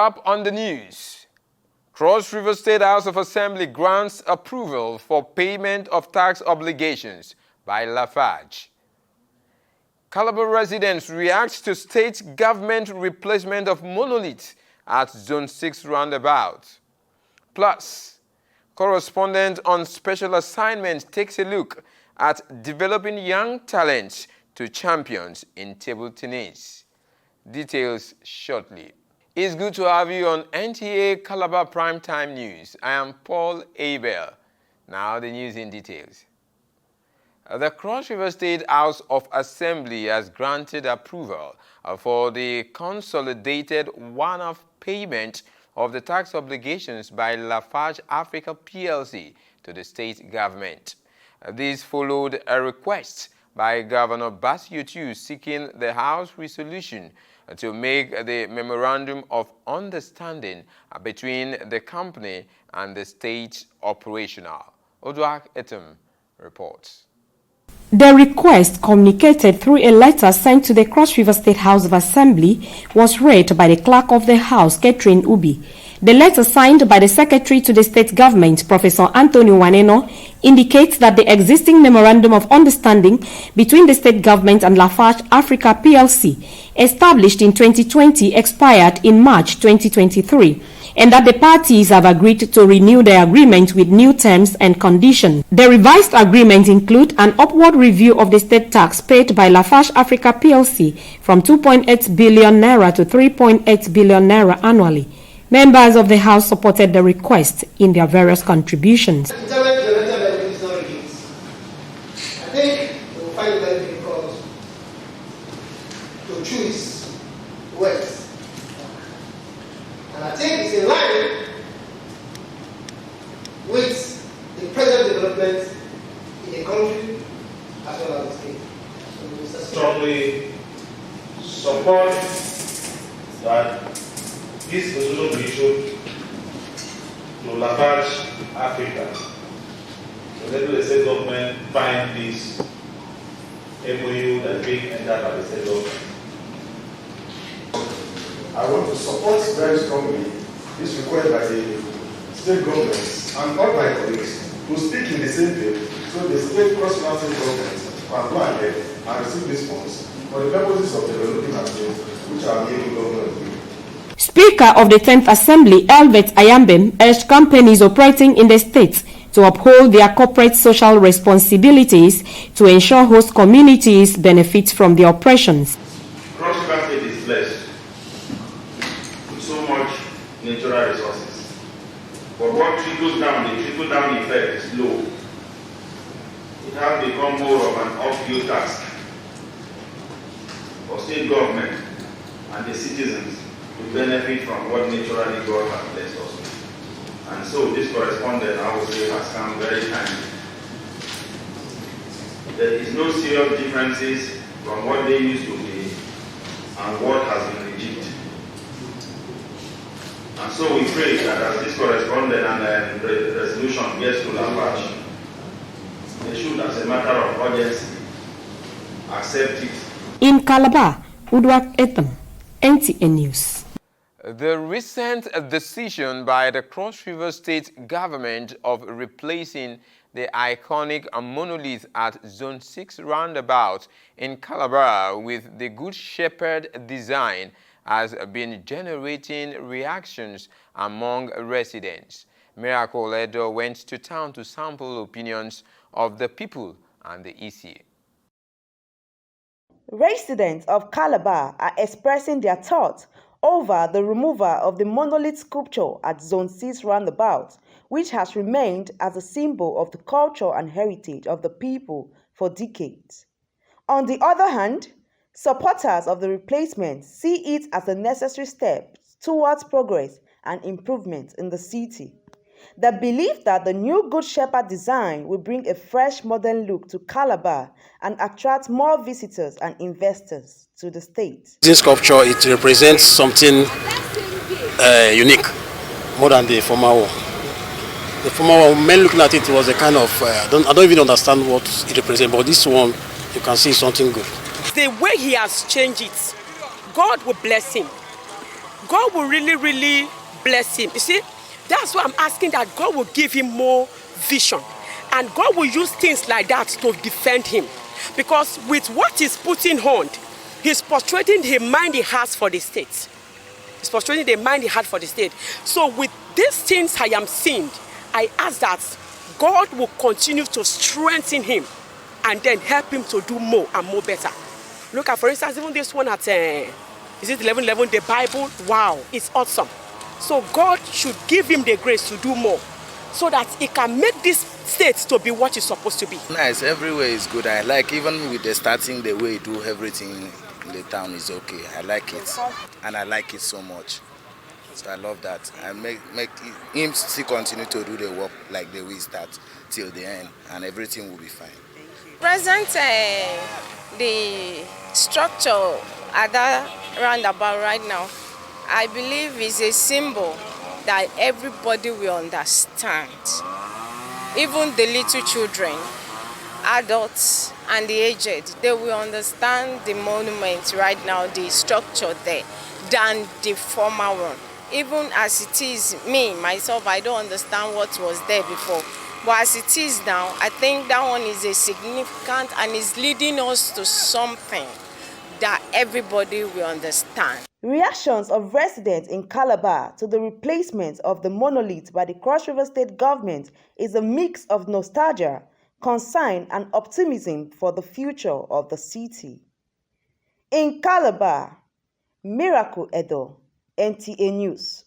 Top on the news. Cross River State House of Assembly grants approval for payment of tax obligations by Lafarge. Calabar residents react to state government replacement of monolith at Zone 6 roundabout. Plus, correspondent on special assignment takes a look at developing young talents to champions in table tennis. Details shortly. It's good to have you on Nta Calabar Primetime News. I am Paul Abel. Now the news in details. The Cross River State House of Assembly has granted approval for the consolidated one-off payment of the tax obligations by Lafarge Africa PLC to the state government. This followed a request by Governor Bassiotu seeking the House resolution to make the Memorandum of Understanding between the company and the state operational. Oduak Etem reports. The request, communicated through a letter sent to the Cross River State House of Assembly, was read by the Clerk of the House, Catherine Ubi. The letter signed by the Secretary to the State Government, Professor Anthony Waneno, indicates that the existing Memorandum of Understanding between the State Government and Lafarge Africa PLC, established in 2020, expired in March 2023, and that the parties have agreed to renew their agreement with new terms and conditions. The revised agreement includes an upward review of the state tax paid by Lafarge Africa PLC from 2.8 billion naira to 3.8 billion naira annually. Members of the House supported the request in their various contributions. I think we will find it very difficult to choose words. And I think it's in line with the present development in the country as well as the state. So strongly support that this resolution be issued to Lafarge Africa. So let the state government find this MOU that being entered by the state government. I want to support very strongly this request by the state governments and all my colleagues to speak in the same way so the state cross-national government can go ahead and receive these funds for the purposes of developing affairs which are being government. Speaker of the 10th Assembly, Elvet Ayambem, urged companies operating in the state to uphold their corporate social responsibilities to ensure host communities benefit from the operations. Cross River State is blessed with so much natural resources. But what trickles down, the trickle-down effect is low. It has become more of an uphill task for state government and the citizens to benefit from what naturally God has blessed us with. And so this correspondent, I would say, has come very timely. There is no serious differences from what they used to be and what has been rejected. And so we pray that as this correspondent and the resolution gets to Lafarge, they should, as a matter of urgency, accept it. In Calabar, Uduak Etam, NTA News. The recent decision by the Cross River State government of replacing the iconic monolith at Zone 6 roundabout in Calabar with the Good Shepherd design has been generating reactions among residents. Miracle Edo went to town to sample opinions of the people and the EC. Residents of Calabar are expressing their thoughts over the removal of the monolith sculpture at Zone 6 roundabout, which has remained as a symbol of the culture and heritage of the people for decades. On the other hand, supporters of the replacement see it as a necessary step towards progress and improvement in the city. They believe that the new Good Shepherd design will bring a fresh modern look to Calabar and attract more visitors and investors to the state. This sculpture, it represents something unique, more than the former one. The former one, men looking at it, was a kind of, I don't even understand what it represents, but this one, you can see something good. The way he has changed it, God will bless him. God will really, really bless him. You see, that's why I'm asking that God will give him more vision. And God will use things like that to defend him. Because with what he's putting on, he's frustrating the mind he has for the state. He's frustrating the mind he had for the state. So with these things I am seeing, I ask that God will continue to strengthen him and then help him to do more and more better. Look at, for instance, even this one at, is it 11:11, the Bible? Wow, it's awesome. So God should give him the grace to do more so that he can make this state to be what it's supposed to be. Nice, everywhere is good. I like, even with the starting, the way you do everything in the town is okay. I like it, and I like it so much. So I love that. And make him still continue to do the work like the way he start till the end, and everything will be fine. Present the structure at that roundabout right now, I believe is a symbol that everybody will understand. Even the little children, adults, and the aged, they will understand the monument right now, the structure there, than the former one. Even as it is, me, myself, I don't understand what was there before. But as it is now, I think that one is a significant and is leading us to something that everybody will understand. Reactions of residents in Calabar to the replacement of the monolith by the Cross River State government is a mix of nostalgia, concern, and optimism for the future of the city. In Calabar, Miracle Edo, NTA News.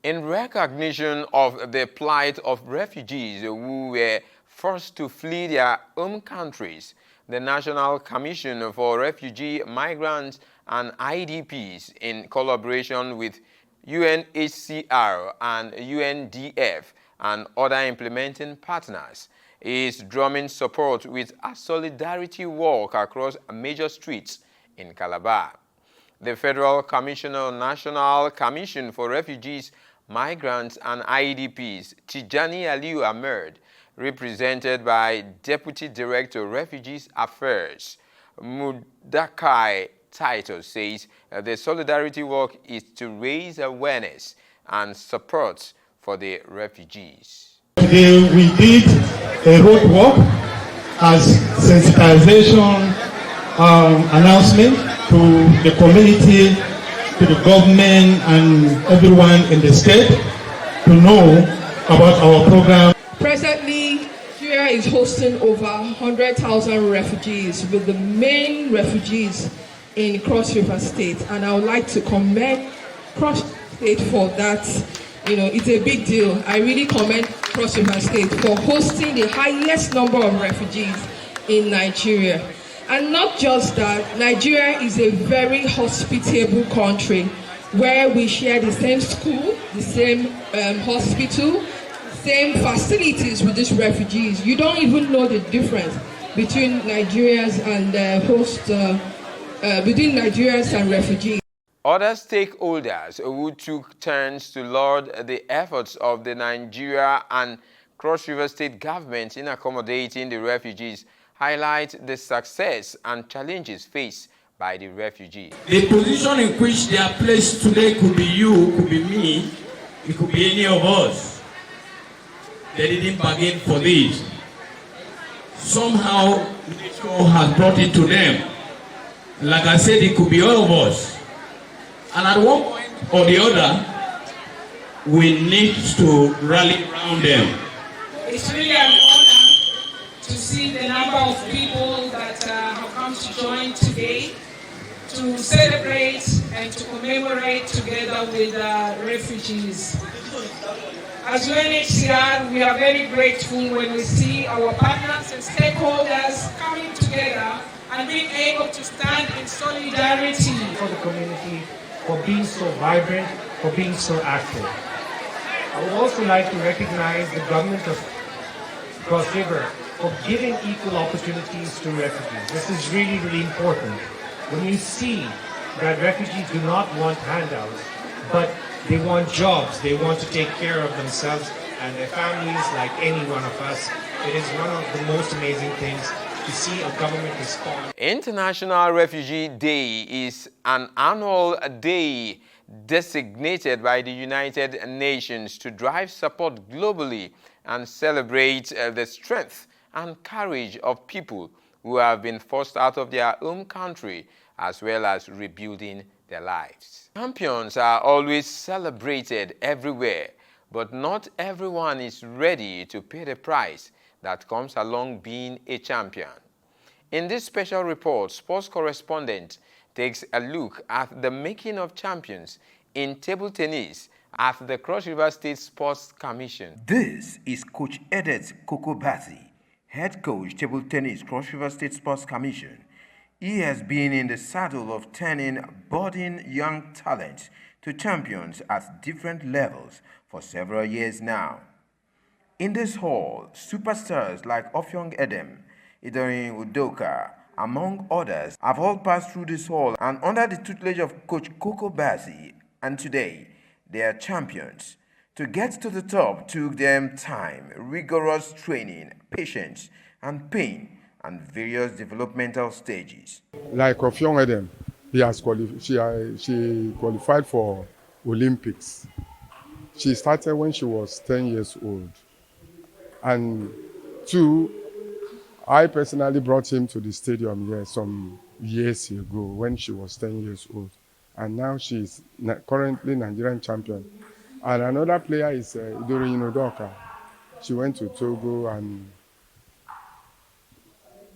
In recognition of the plight of refugees who were forced to flee their home countries, the National Commission for Refugee, Migrants and IDPs, in collaboration with UNHCR and UNDF and other implementing partners, is drumming support with a solidarity walk across major streets in Calabar. The Federal Commissioner, National Commission for Refugees, Migrants and IDPs, Tijani Aliu Ahmed, represented by Deputy Director, Refugees Affairs, Mudakai Title, says the solidarity work is to raise awareness and support for the refugees. Today we did a road walk as sensitization announcement to the community, to the government and everyone in the state to know about our program. Presently, Nigeria is hosting over 100,000 refugees, with the main refugees in Cross River State, and I would like to commend Cross State for that. You know, it's a big deal. I really commend Cross River State for hosting the highest number of refugees in Nigeria. And not just that, Nigeria is a very hospitable country where we share the same school, the same hospital, same facilities with these refugees. You don't even know the difference between Nigerians and between Nigerians and refugees. Other stakeholders who took turns to laud the efforts of the Nigeria and Cross River State governments in accommodating the refugees highlight the success and challenges faced by the refugees. The position in which they are placed today could be you, could be me, it could be any of us. They didn't bargain for this. Somehow, nature has brought it to them. Like I said, it could be all of us. And at one point or the other, we need to rally around them. It's really an honor to see the number of people that have come to join today to celebrate and to commemorate together with refugees. As UNHCR, we are very grateful when we see our partners and stakeholders coming together and being able to stand in solidarity for the community, for being so vibrant, for being so active. I would also like to recognize the government of Cross River for giving equal opportunities to refugees. This is really, really important. When you see that refugees do not want handouts, but they want jobs, they want to take care of themselves and their families like any one of us, it is one of the most amazing things to see a government respond. International Refugee Day is an annual day designated by the United Nations to drive support globally and celebrate the strength and courage of people who have been forced out of their home country, as well as rebuilding their lives. Champions are always celebrated everywhere, but not everyone is ready to pay the price that comes along being a champion. In this special report, sports correspondent takes a look at the making of champions in table tennis at the Cross River State Sports Commission. This is Coach Edet Kokobasi, head coach table tennis Cross River State Sports Commission. He has been in the saddle of turning budding young talents to champions at different levels for several years now. In this hall, superstars like Ofyong Edem, Idorin Udoka, among others, have all passed through this hall and under the tutelage of Coach Kokobasi, and today they are champions. To get to the top took them time, rigorous training, patience, and pain, and various developmental stages. Like Ofyong Edem, she qualified for Olympics. She started when she was 10 years old. And two, I personally brought him to the stadium here some years ago when she was 10 years old. And now she's currently Nigerian champion. And another player is Idorin Udoka. She went to Togo and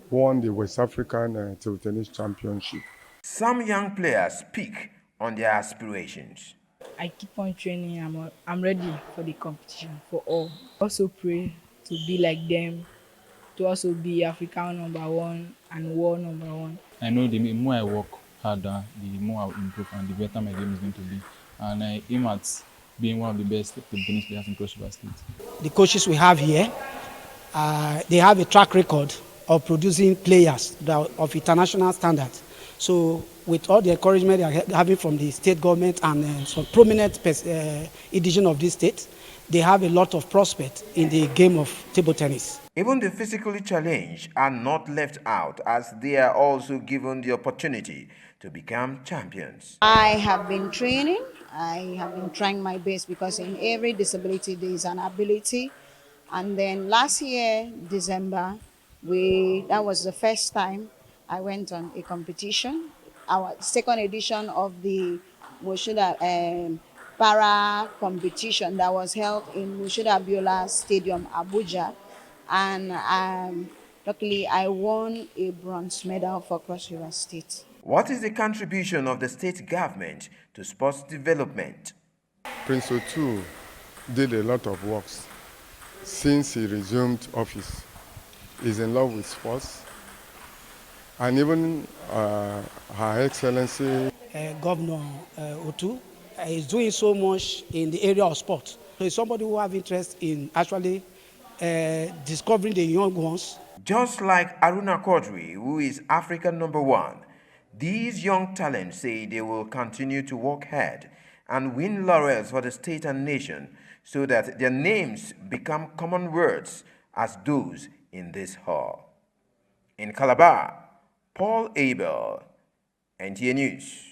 won the West African table tennis championship. Some young players speak on their aspirations. I keep on training. I'm ready for the competition, for all. Also pray to be like them, to also be African #1 and world #1. I know the more I work harder, the more I'll improve and the better my game is going to be. And I aim at being one of the best table tennis players in Cross River State. The coaches we have here, they have a track record of producing players of international standards. So with all the encouragement they are having from the state government and some prominent edition of this state, they have a lot of prospect in the game of table tennis. Even the physically challenged are not left out, as they are also given the opportunity to become champions. I have been training. I have been trying my best because in every disability there is an ability. And then last year, December, that was the first time I went on a competition, our second edition of the Moshood para competition that was held in Moshood Abiola Stadium, Abuja. And luckily, I won a bronze medal for Cross River State. What is the contribution of the state government to sports development? Prince Otu did a lot of works since he resumed office. He's in love with sports. And even Her Excellency Governor Otu is doing so much in the area of sport. So he's somebody who have interest in actually discovering the young ones. Just like Aruna Quadri, who is African #1, these young talents say they will continue to work hard and win laurels for the state and nation so that their names become common words as those in this hall. In Calabar, Paul Abel, NTA News.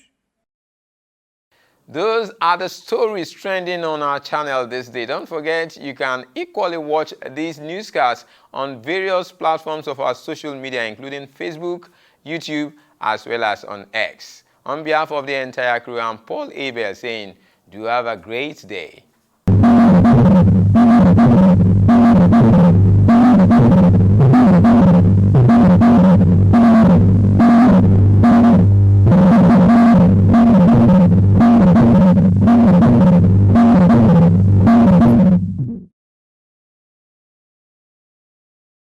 Those are the stories trending on our channel this day. Don't forget, you can equally watch these newscasts on various platforms of our social media, including Facebook, YouTube, as well as on X. On behalf of the entire crew, I'm Paul Abel saying, do have a great day.